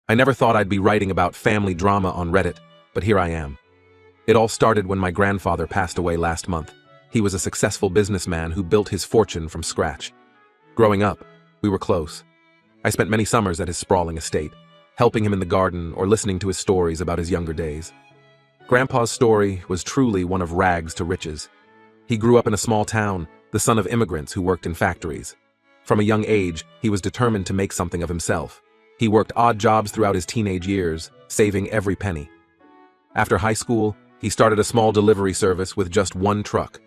I never thought I'd be writing about family drama on Reddit, but here I am. It all started when my grandfather passed away last month. He was a successful businessman who built his fortune from scratch. Growing up, we were close. I spent many summers at his sprawling estate, helping him in the garden or listening to his stories about his younger days. Grandpa's story was truly one of rags to riches. He grew up in a small town, the son of immigrants who worked in factories. From a young age, he was determined to make something of himself. He worked odd jobs throughout his teenage years, saving every penny. After high school, he started a small delivery service with just one truck.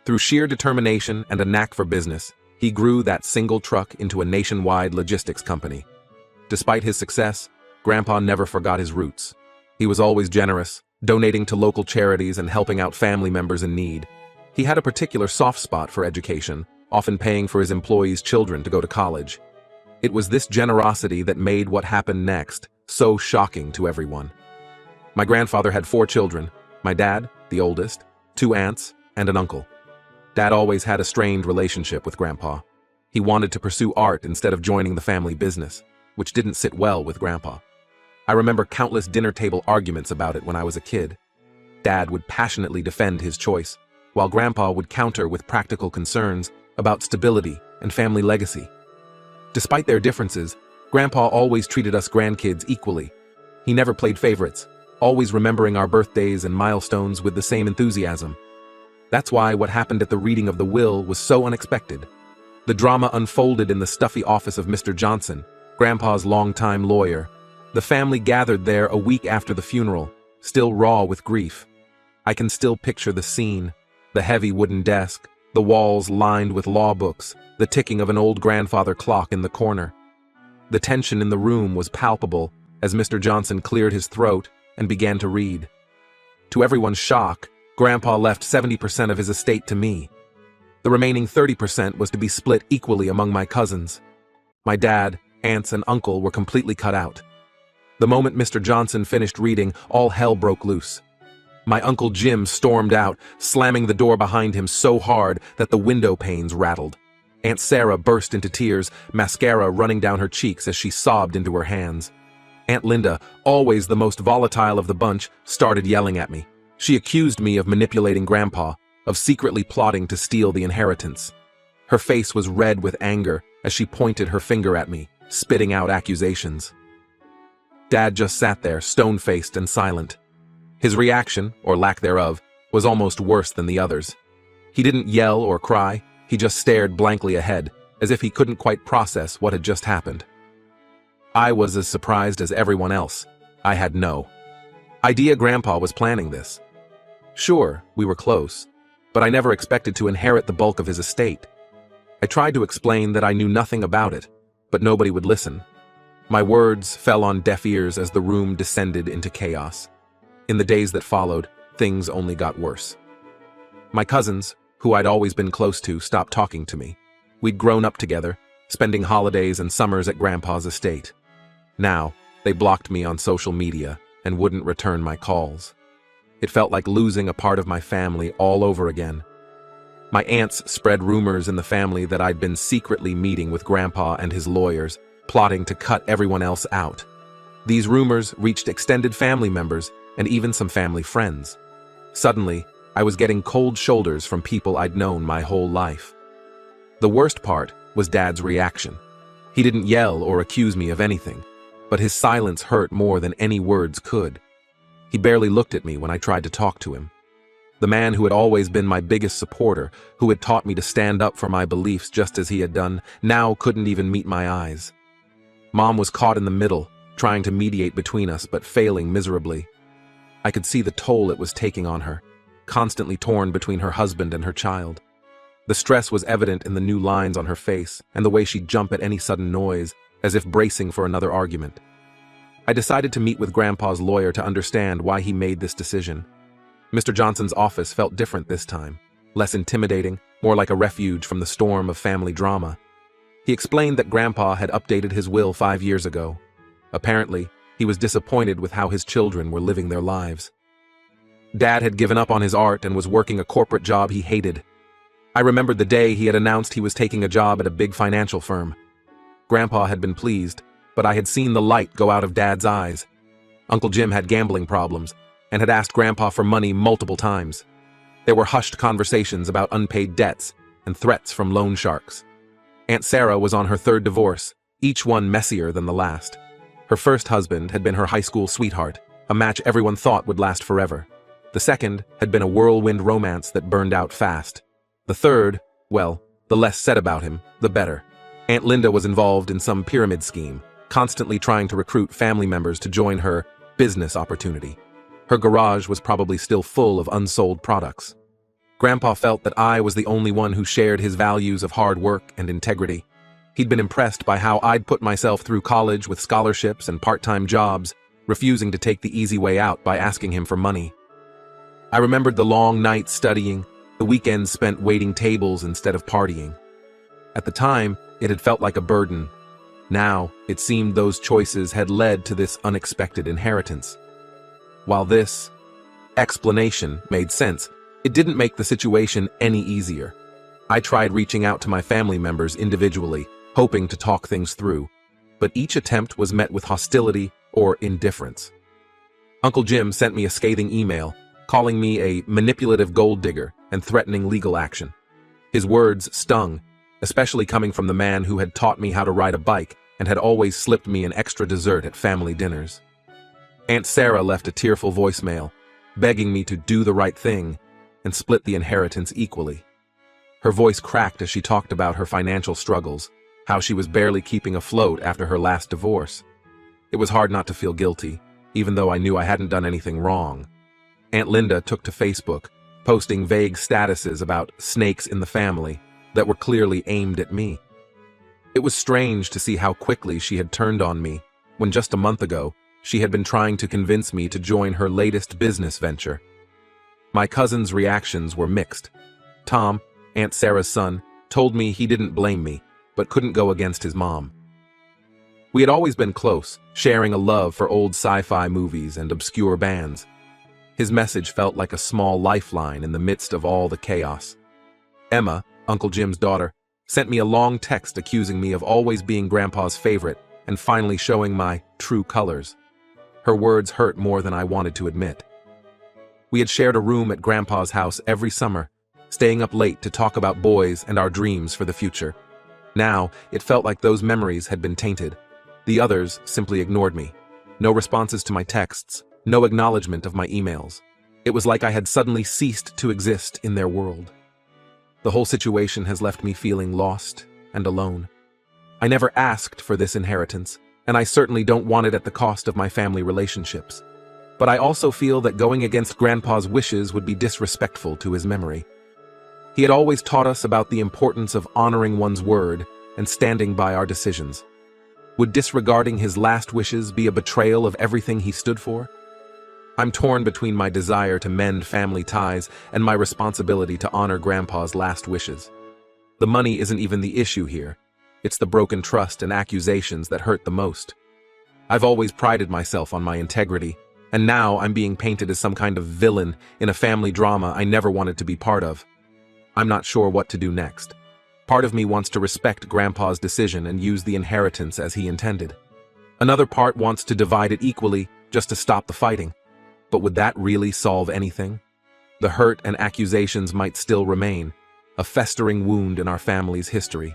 Through sheer determination and a knack for business, he grew that single truck into a nationwide logistics company. Despite his success, Grandpa never forgot his roots. He was always generous, donating to local charities and helping out family members in need. He had a particular soft spot for education, often paying for his employees' children to go to college. It was this generosity that made what happened next so shocking to everyone. My grandfather had 4 children, my dad, the oldest, 2 aunts, and an uncle. Dad always had a strained relationship with Grandpa. He wanted to pursue art instead of joining the family business, which didn't sit well with Grandpa. I remember countless dinner table arguments about it when I was a kid. Dad would passionately defend his choice, while Grandpa would counter with practical concerns about stability and family legacy. Despite their differences, Grandpa always treated us grandkids equally. He never played favorites, always remembering our birthdays and milestones with the same enthusiasm. That's why what happened at the reading of the will was so unexpected. The drama unfolded in the stuffy office of Mr. Johnson, Grandpa's longtime lawyer. The family gathered there a week after the funeral, still raw with grief. I can still picture the scene, the heavy wooden desk, the walls lined with law books, the ticking of an old grandfather clock in the corner. The tension in the room was palpable as Mr. Johnson cleared his throat and began to read. To everyone's shock, Grandpa left 70% of his estate to me. The remaining 30% was to be split equally among my cousins. My dad, aunts, and uncle were completely cut out. The moment Mr. Johnson finished reading, all hell broke loose. My Uncle Jim stormed out, slamming the door behind him so hard that the window panes rattled. Aunt Sarah burst into tears, mascara running down her cheeks as she sobbed into her hands. Aunt Linda, always the most volatile of the bunch, started yelling at me. She accused me of manipulating Grandpa, of secretly plotting to steal the inheritance. Her face was red with anger as she pointed her finger at me, spitting out accusations. Dad just sat there, stone-faced and silent. His reaction, or lack thereof, was almost worse than the others. He didn't yell or cry, he just stared blankly ahead, as if he couldn't quite process what had just happened. I was as surprised as everyone else. I had no idea Grandpa was planning this. Sure, we were close, but I never expected to inherit the bulk of his estate. I tried to explain that I knew nothing about it, but nobody would listen. My words fell on deaf ears as the room descended into chaos. In the days that followed, things only got worse. My cousins, who I'd always been close to, stopped talking to me. We'd grown up together, spending holidays and summers at Grandpa's estate. Now, they blocked me on social media and wouldn't return my calls. It felt like losing a part of my family all over again. My aunts spread rumors in the family that I'd been secretly meeting with Grandpa and his lawyers, plotting to cut everyone else out. These rumors reached extended family members and even some family friends. Suddenly, I was getting cold shoulders from people I'd known my whole life. The worst part was Dad's reaction. He didn't yell or accuse me of anything, but his silence hurt more than any words could. He barely looked at me when I tried to talk to him. The man who had always been my biggest supporter, who had taught me to stand up for my beliefs just as he had done, now couldn't even meet my eyes. Mom was caught in the middle, trying to mediate between us but failing miserably. I could see the toll it was taking on her, constantly torn between her husband and her child. The stress was evident in the new lines on her face and the way she'd jump at any sudden noise, as if bracing for another argument. I decided to meet with Grandpa's lawyer to understand why he made this decision. Mr. Johnson's office felt different this time, less intimidating, more like a refuge from the storm of family drama. He explained that Grandpa had updated his will 5 years ago. Apparently, he was disappointed with how his children were living their lives. Dad had given up on his art and was working a corporate job he hated. I remembered the day he had announced he was taking a job at a big financial firm. Grandpa had been pleased, but I had seen the light go out of Dad's eyes. Uncle Jim had gambling problems and had asked Grandpa for money multiple times. There were hushed conversations about unpaid debts and threats from loan sharks. Aunt Sarah was on her third divorce, each one messier than the last. Her first husband had been her high school sweetheart, a match everyone thought would last forever. The second had been a whirlwind romance that burned out fast. The third, well, the less said about him, the better. Aunt Linda was involved in some pyramid scheme, constantly trying to recruit family members to join her business opportunity. Her garage was probably still full of unsold products. Grandpa felt that I was the only one who shared his values of hard work and integrity. He'd been impressed by how I'd put myself through college with scholarships and part-time jobs, refusing to take the easy way out by asking him for money. I remembered the long nights studying, the weekends spent waiting tables instead of partying. At the time, it had felt like a burden. Now, it seemed those choices had led to this unexpected inheritance. While this explanation made sense, it didn't make the situation any easier. I tried reaching out to my family members individually, hoping to talk things through, but each attempt was met with hostility or indifference. Uncle Jim sent me a scathing email, calling me a manipulative gold digger and threatening legal action. His words stung, especially coming from the man who had taught me how to ride a bike and had always slipped me an extra dessert at family dinners. Aunt Sarah left a tearful voicemail, begging me to do the right thing and split the inheritance equally. Her voice cracked as she talked about her financial struggles, how she was barely keeping afloat after her last divorce. It was hard not to feel guilty, even though I knew I hadn't done anything wrong. Aunt Linda took to Facebook, posting vague statuses about snakes in the family that were clearly aimed at me. It was strange to see how quickly she had turned on me, when just a month ago, she had been trying to convince me to join her latest business venture. My cousin's reactions were mixed. Tom, Aunt Sarah's son, told me he didn't blame me, but couldn't go against his mom. We had always been close, sharing a love for old sci-fi movies and obscure bands. His message felt like a small lifeline in the midst of all the chaos. Emma, Uncle Jim's daughter, sent me a long text accusing me of always being Grandpa's favorite and finally showing my true colors. Her words hurt more than I wanted to admit. We had shared a room at Grandpa's house every summer, staying up late to talk about boys and our dreams for the future. Now, it felt like those memories had been tainted. The others simply ignored me. No responses to my texts, no acknowledgement of my emails. It was like I had suddenly ceased to exist in their world. The whole situation has left me feeling lost and alone. I never asked for this inheritance, and I certainly don't want it at the cost of my family relationships. But I also feel that going against Grandpa's wishes would be disrespectful to his memory. He had always taught us about the importance of honoring one's word and standing by our decisions. Would disregarding his last wishes be a betrayal of everything he stood for? I'm torn between my desire to mend family ties and my responsibility to honor Grandpa's last wishes. The money isn't even the issue here. It's the broken trust and accusations that hurt the most. I've always prided myself on my integrity, and now I'm being painted as some kind of villain in a family drama I never wanted to be part of. I'm not sure what to do next. Part of me wants to respect Grandpa's decision and use the inheritance as he intended. Another part wants to divide it equally just to stop the fighting. But would that really solve anything? The hurt and accusations might still remain, a festering wound in our family's history.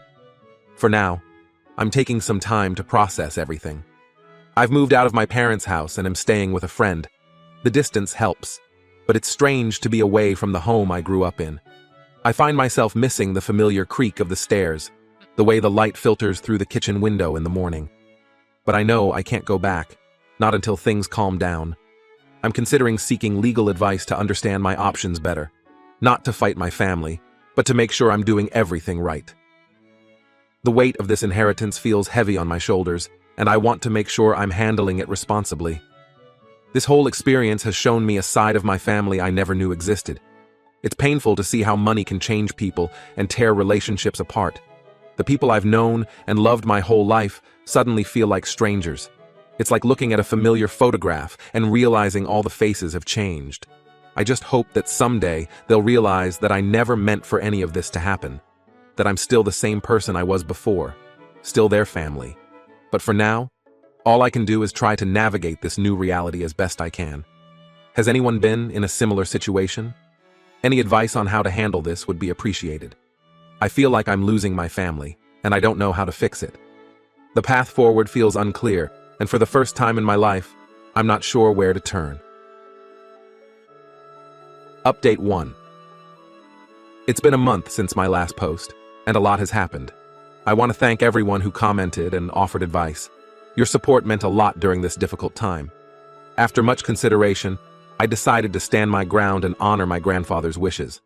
For now, I'm taking some time to process everything. I've moved out of my parents' house and am staying with a friend. The distance helps, but it's strange to be away from the home I grew up in. I find myself missing the familiar creak of the stairs, the way the light filters through the kitchen window in the morning. But I know I can't go back, not until things calm down. I'm considering seeking legal advice to understand my options better, not to fight my family, but to make sure I'm doing everything right. The weight of this inheritance feels heavy on my shoulders, and I want to make sure I'm handling it responsibly. This whole experience has shown me a side of my family I never knew existed. It's painful to see how money can change people and tear relationships apart. The people I've known and loved my whole life suddenly feel like strangers. It's like looking at a familiar photograph and realizing all the faces have changed. I just hope that someday they'll realize that I never meant for any of this to happen, that I'm still the same person I was before, still their family. But for now, All I can do is try to navigate this new reality as best I can. Has anyone been in a similar situation? Any advice on how to handle this would be appreciated. I feel like I'm losing my family, and I don't know how to fix it. The path forward feels unclear, and for the first time in my life, I'm not sure where to turn. Update 1. It's been a month since my last post, and a lot has happened. I want to thank everyone who commented and offered advice. Your support meant a lot during this difficult time. After much consideration, I decided to stand my ground and honor my grandfather's wishes.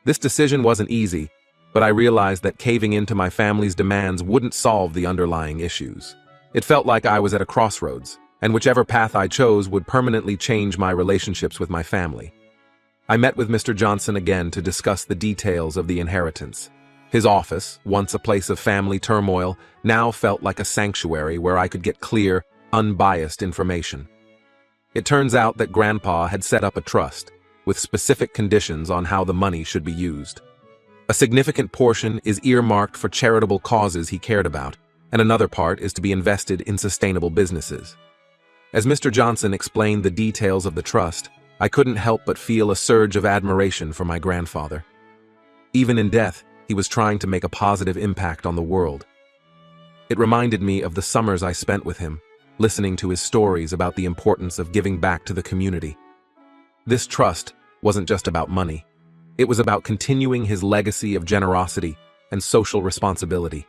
This decision wasn't easy, but I realized that caving into my family's demands wouldn't solve the underlying issues. It felt like I was at a crossroads, and whichever path I chose would permanently change my relationships with my family. I met with Mr. Johnson again to discuss the details of the inheritance. His office, once a place of family turmoil, now felt like a sanctuary where I could get clear, unbiased information. It turns out that Grandpa had set up a trust, with specific conditions on how the money should be used. A significant portion is earmarked for charitable causes he cared about, and another part is to be invested in sustainable businesses. As Mr. Johnson explained the details of the trust, I couldn't help but feel a surge of admiration for my grandfather. Even in death, he was trying to make a positive impact on the world. It reminded me of the summers I spent with him, listening to his stories about the importance of giving back to the community. This trust wasn't just about money. It was about continuing his legacy of generosity and social responsibility.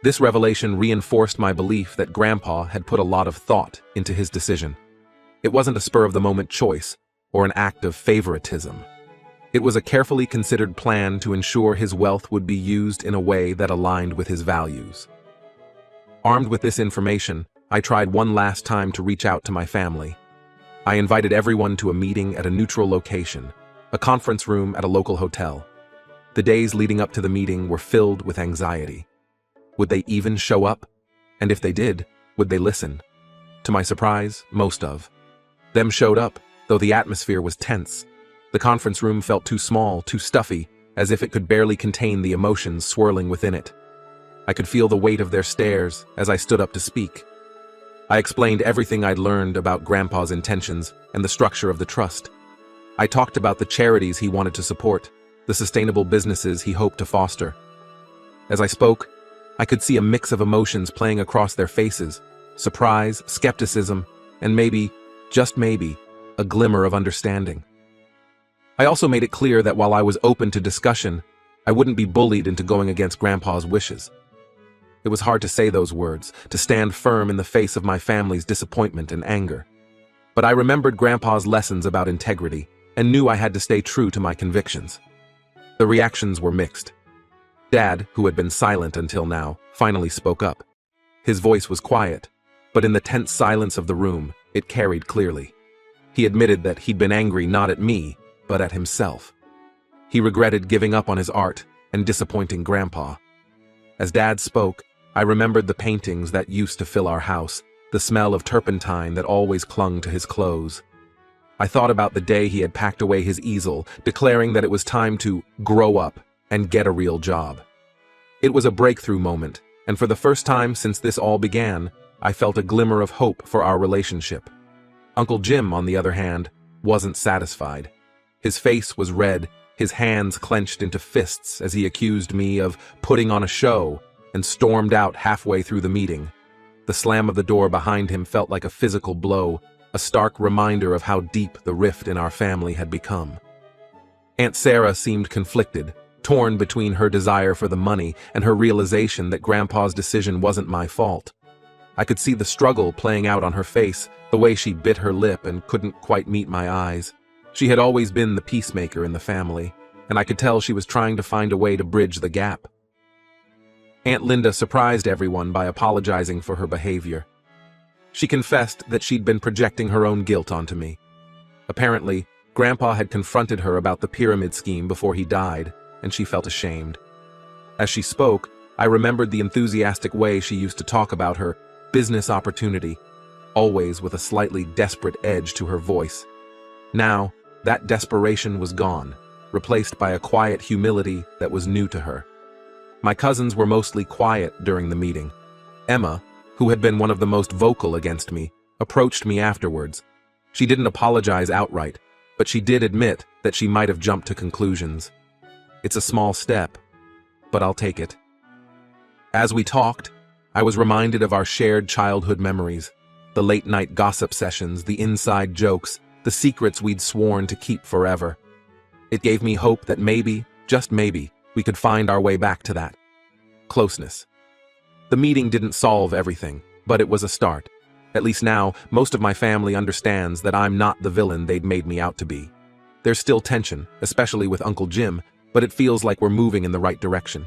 This revelation reinforced my belief that Grandpa had put a lot of thought into his decision. It wasn't a spur-of-the-moment choice or an act of favoritism. It was a carefully considered plan to ensure his wealth would be used in a way that aligned with his values. Armed with this information, I tried one last time to reach out to my family. I invited everyone to a meeting at a neutral location, a conference room at a local hotel. The days leading up to the meeting were filled with anxiety. Would they even show up? And if they did, would they listen? To my surprise, most of them showed up, though the atmosphere was tense. The conference room felt too small, too stuffy, as if it could barely contain the emotions swirling within it. I could feel the weight of their stares as I stood up to speak. I explained everything I'd learned about Grandpa's intentions and the structure of the trust. I talked about the charities he wanted to support, the sustainable businesses he hoped to foster. As I spoke, I could see a mix of emotions playing across their faces: surprise, skepticism, and maybe, just maybe, a glimmer of understanding. I also made it clear that while I was open to discussion, I wouldn't be bullied into going against Grandpa's wishes. It was hard to say those words, to stand firm in the face of my family's disappointment and anger. But I remembered Grandpa's lessons about integrity and knew I had to stay true to my convictions. The reactions were mixed. Dad, who had been silent until now, finally spoke up. His voice was quiet, but in the tense silence of the room, it carried clearly. He admitted that he'd been angry not at me, but at himself. He regretted giving up on his art and disappointing Grandpa. As Dad spoke, I remembered the paintings that used to fill our house, the smell of turpentine that always clung to his clothes. I thought about the day he had packed away his easel, declaring that it was time to grow up and get a real job. It was a breakthrough moment, and for the first time since this all began, I felt a glimmer of hope for our relationship. Uncle Jim, on the other hand, wasn't satisfied. His face was red, his hands clenched into fists as he accused me of putting on a show and stormed out halfway through the meeting. The slam of the door behind him felt like a physical blow, a stark reminder of how deep the rift in our family had become. Aunt Sarah seemed conflicted, torn between her desire for the money and her realization that Grandpa's decision wasn't my fault. I could see the struggle playing out on her face, the way she bit her lip and couldn't quite meet my eyes. She had always been the peacemaker in the family, and I could tell she was trying to find a way to bridge the gap. Aunt Linda surprised everyone by apologizing for her behavior. She confessed that she'd been projecting her own guilt onto me. Apparently, Grandpa had confronted her about the pyramid scheme before he died, and she felt ashamed. As she spoke, I remembered the enthusiastic way she used to talk about her business opportunity, always with a slightly desperate edge to her voice. Now, that desperation was gone, replaced by a quiet humility that was new to her. My cousins were mostly quiet during the meeting. Emma, who had been one of the most vocal against me, approached me afterwards. She didn't apologize outright, but she did admit that she might have jumped to conclusions. It's a small step, but I'll take it. As we talked, I was reminded of our shared childhood memories, the late-night gossip sessions, the inside jokes, the secrets we'd sworn to keep forever. It gave me hope that maybe, just maybe, we could find our way back to that closeness. The meeting didn't solve everything, but it was a start. At least now, most of my family understands that I'm not the villain they'd made me out to be. There's still tension, especially with Uncle Jim, but it feels like we're moving in the right direction.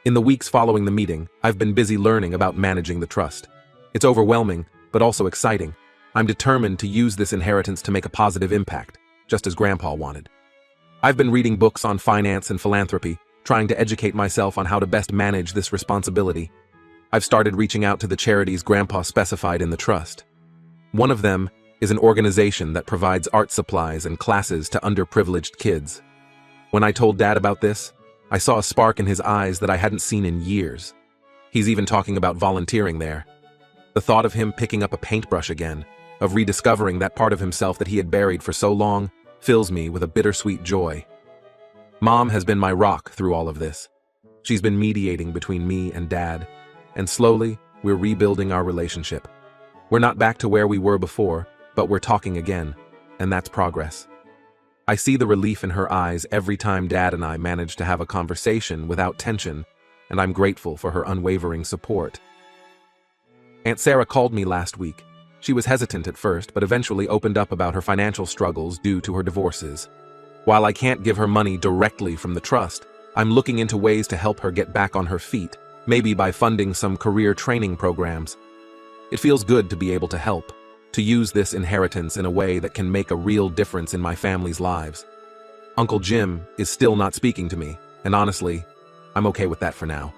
In the weeks following the meeting, I've been busy learning about managing the trust. It's overwhelming, but also exciting. I'm determined to use this inheritance to make a positive impact, just as Grandpa wanted. I've been reading books on finance and philanthropy, trying to educate myself on how to best manage this responsibility. I've started reaching out to the charities Grandpa specified in the trust. One of them is an organization that provides art supplies and classes to underprivileged kids. When I told Dad about this, I saw a spark in his eyes that I hadn't seen in years. He's even talking about volunteering there. The thought of him picking up a paintbrush again, of rediscovering that part of himself that he had buried for so long, fills me with a bittersweet joy. Mom has been my rock through all of this. She's been mediating between me and Dad, and slowly, we're rebuilding our relationship. We're not back to where we were before, but we're talking again, and that's progress. I see the relief in her eyes every time Dad and I manage to have a conversation without tension, and I'm grateful for her unwavering support. Aunt Sarah called me last week. She was hesitant at first, but eventually opened up about her financial struggles due to her divorces. While I can't give her money directly from the trust, I'm looking into ways to help her get back on her feet, maybe by funding some career training programs. It feels good to be able to help, to use this inheritance in a way that can make a real difference in my family's lives. Uncle Jim is still not speaking to me, and honestly, I'm okay with that for now.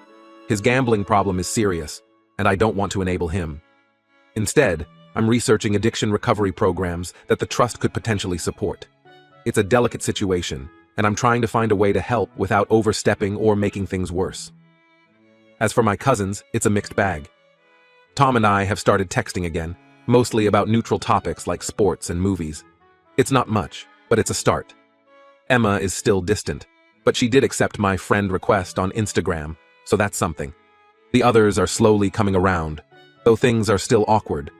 His gambling problem is serious, and I don't want to enable him. Instead, I'm researching addiction recovery programs that the trust could potentially support. It's a delicate situation, and I'm trying to find a way to help without overstepping or making things worse. As for my cousins, it's a mixed bag. Tom and I have started texting again, mostly about neutral topics like sports and movies. It's not much, but it's a start. Emma is still distant, but she did accept my friend request on Instagram, so that's something. The others are slowly coming around, though things are still awkward.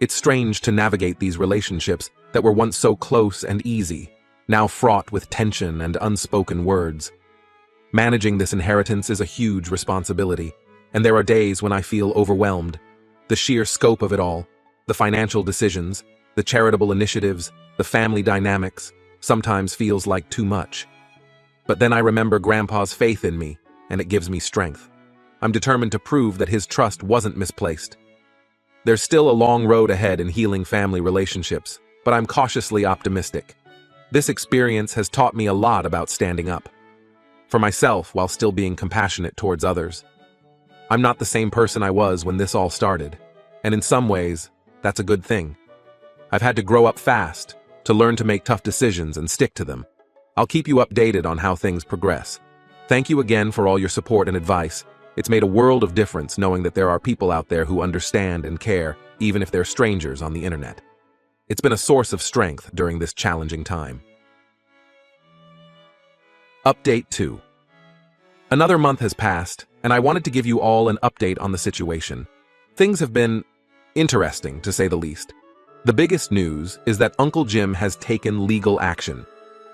It's strange to navigate these relationships that were once so close and easy, now fraught with tension and unspoken words. Managing this inheritance is a huge responsibility, and there are days when I feel overwhelmed. The sheer scope of it all, the financial decisions, the charitable initiatives, the family dynamics, sometimes feels like too much. But then I remember Grandpa's faith in me, and it gives me strength. I'm determined to prove that his trust wasn't misplaced. There's still a long road ahead in healing family relationships, but I'm cautiously optimistic. This experience has taught me a lot about standing up for myself while still being compassionate towards others. I'm not the same person I was when this all started, and in some ways, that's a good thing. I've had to grow up fast, to learn to make tough decisions and stick to them. I'll keep you updated on how things progress. Thank you again for all your support and advice. It's made a world of difference knowing that there are people out there who understand and care, even if they're strangers on the internet. It's been a source of strength during this challenging time. Update 2. Another month has passed, and I wanted to give you all an update on the situation. Things have been interesting, to say the least. The biggest news is that Uncle Jim has taken legal action.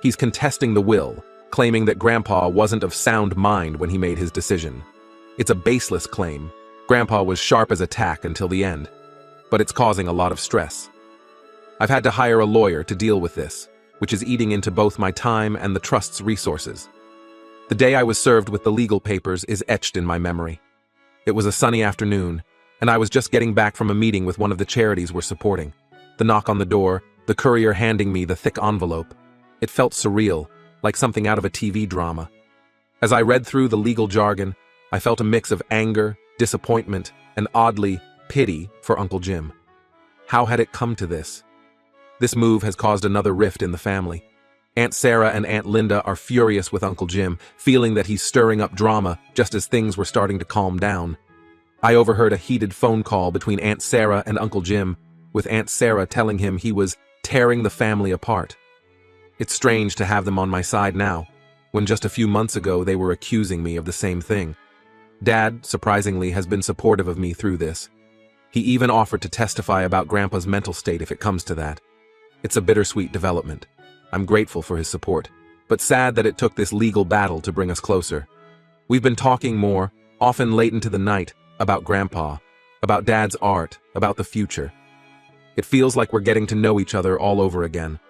He's contesting the will, claiming that Grandpa wasn't of sound mind when he made his decision. It's a baseless claim. Grandpa was sharp as a tack until the end, but it's causing a lot of stress. I've had to hire a lawyer to deal with this, which is eating into both my time and the trust's resources. The day I was served with the legal papers is etched in my memory. It was a sunny afternoon, and I was just getting back from a meeting with one of the charities we're supporting. The knock on the door, the courier handing me the thick envelope. It felt surreal, like something out of a TV drama. As I read through the legal jargon, I felt a mix of anger, disappointment, and oddly, pity for Uncle Jim. How had it come to this? This move has caused another rift in the family. Aunt Sarah and Aunt Linda are furious with Uncle Jim, feeling that he's stirring up drama just as things were starting to calm down. I overheard a heated phone call between Aunt Sarah and Uncle Jim, with Aunt Sarah telling him he was tearing the family apart. It's strange to have them on my side now, when just a few months ago they were accusing me of the same thing. Dad, surprisingly, has been supportive of me through this. He even offered to testify about Grandpa's mental state if it comes to that. It's a bittersweet development. I'm grateful for his support, but sad that it took this legal battle to bring us closer. We've been talking more, often late into the night, about Grandpa, about Dad's art, about the future. It feels like we're getting to know each other all over again.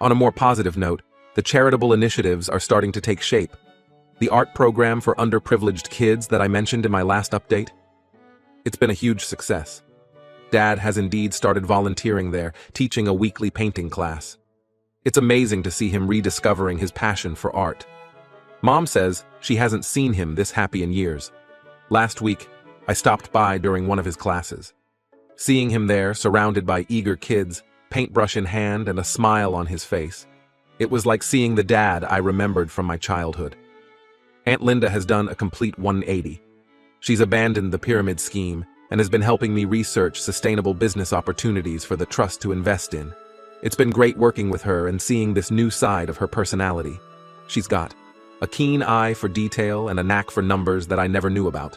On a more positive note, the charitable initiatives are starting to take shape. The art program for underprivileged kids that I mentioned in my last update? It's been a huge success. Dad has indeed started volunteering there, teaching a weekly painting class. It's amazing to see him rediscovering his passion for art. Mom says she hasn't seen him this happy in years. Last week, I stopped by during one of his classes. Seeing him there, surrounded by eager kids, paintbrush in hand and a smile on his face, it was like seeing the dad I remembered from my childhood. Aunt Linda has done a complete 180. She's abandoned the pyramid scheme and has been helping me research sustainable business opportunities for the trust to invest in. It's been great working with her and seeing this new side of her personality. She's got a keen eye for detail and a knack for numbers that I never knew about.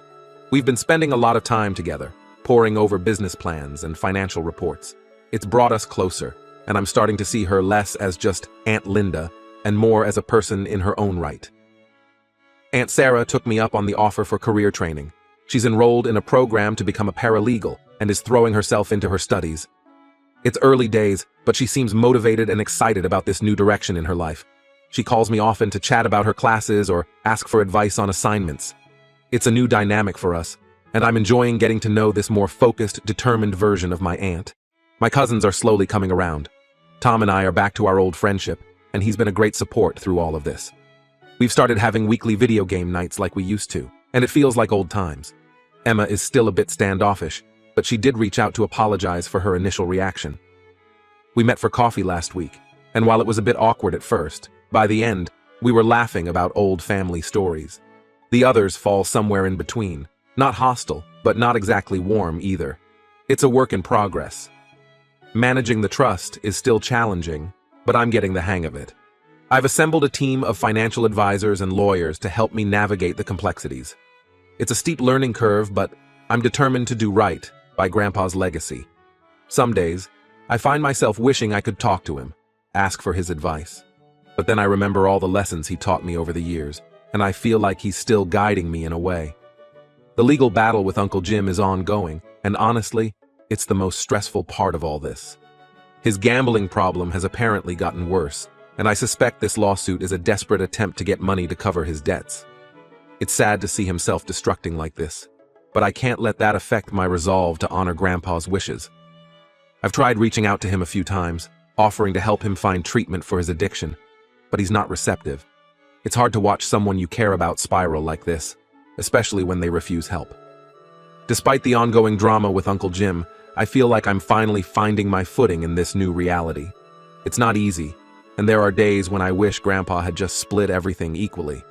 We've been spending a lot of time together, poring over business plans and financial reports. It's brought us closer, and I'm starting to see her less as just Aunt Linda and more as a person in her own right. Aunt Sarah took me up on the offer for career training. She's enrolled in a program to become a paralegal and is throwing herself into her studies. It's early days, but she seems motivated and excited about this new direction in her life. She calls me often to chat about her classes or ask for advice on assignments. It's a new dynamic for us, and I'm enjoying getting to know this more focused, determined version of my aunt. My cousins are slowly coming around. Tom and I are back to our old friendship, and he's been a great support through all of this. We've started having weekly video game nights like we used to, and it feels like old times. Emma is still a bit standoffish, but she did reach out to apologize for her initial reaction. We met for coffee last week, and while it was a bit awkward at first, by the end, we were laughing about old family stories. The others fall somewhere in between, not hostile, but not exactly warm either. It's a work in progress. Managing the trust is still challenging, but I'm getting the hang of it. I've assembled a team of financial advisors and lawyers to help me navigate the complexities. It's a steep learning curve, but I'm determined to do right by Grandpa's legacy. Some days, I find myself wishing I could talk to him, ask for his advice. But then I remember all the lessons he taught me over the years, and I feel like he's still guiding me in a way. The legal battle with Uncle Jim is ongoing, and honestly, it's the most stressful part of all this. His gambling problem has apparently gotten worse, and I suspect this lawsuit is a desperate attempt to get money to cover his debts. It's sad to see him self-destructing like this, but I can't let that affect my resolve to honor Grandpa's wishes. I've tried reaching out to him a few times, offering to help him find treatment for his addiction, but he's not receptive. It's hard to watch someone you care about spiral like this, especially when they refuse help. Despite the ongoing drama with Uncle Jim, I feel like I'm finally finding my footing in this new reality. It's not easy, and there are days when I wish Grandpa had just split everything equally.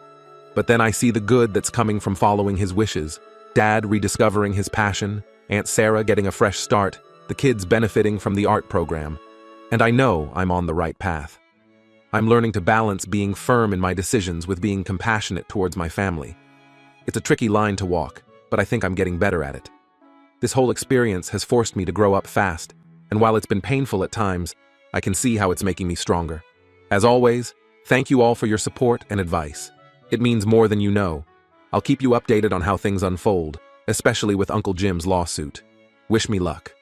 But then I see the good that's coming from following his wishes. Dad rediscovering his passion, Aunt Sarah getting a fresh start, the kids benefiting from the art program. And I know I'm on the right path. I'm learning to balance being firm in my decisions with being compassionate towards my family. It's a tricky line to walk, but I think I'm getting better at it. This whole experience has forced me to grow up fast, and while it's been painful at times, I can see how it's making me stronger. As always, thank you all for your support and advice. It means more than you know. I'll keep you updated on how things unfold, especially with Uncle Jim's lawsuit. Wish me luck.